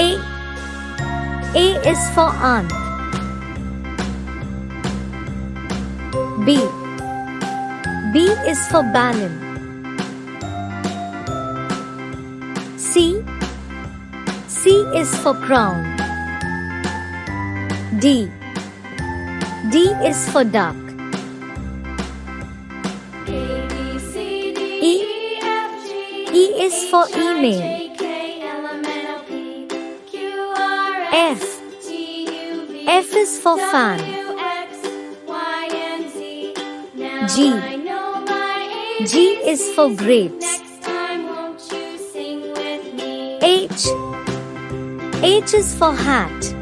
A. A is for aunt. B. B is for balloon. C. C is for crown. D. D is for duck. E. E is for email. F. F is for fan. G. G is for grapes. H. H is for hat.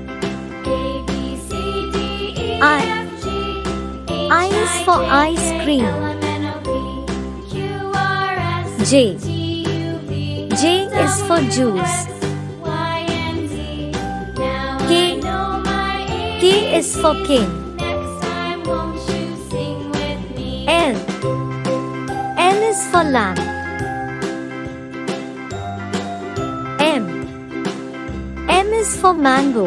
I is for ice cream. J. J is for juice. K. K is for king. L. L is for lamp. M. M is for mango.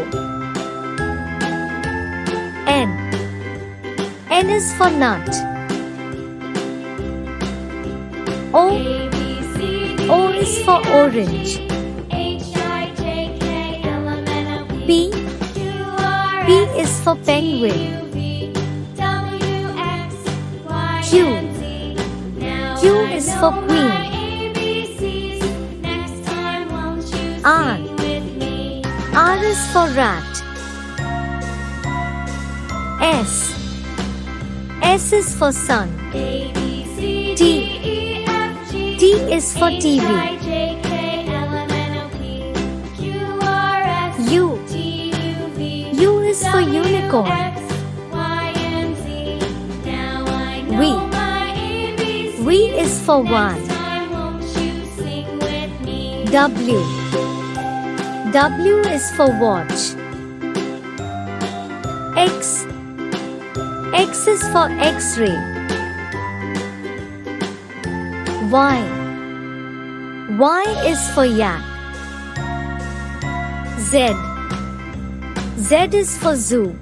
N. N is for nut. O. O is for orange. P. P is for penguin. Q. Q is for queen. R. R is for rat. S. S is for sun. T. T is for TV. U. U is for unicorn. V. V is for one. W. W is for watch. X. X is for X-ray. Y. Y is for yak. Z. Z is for zoo.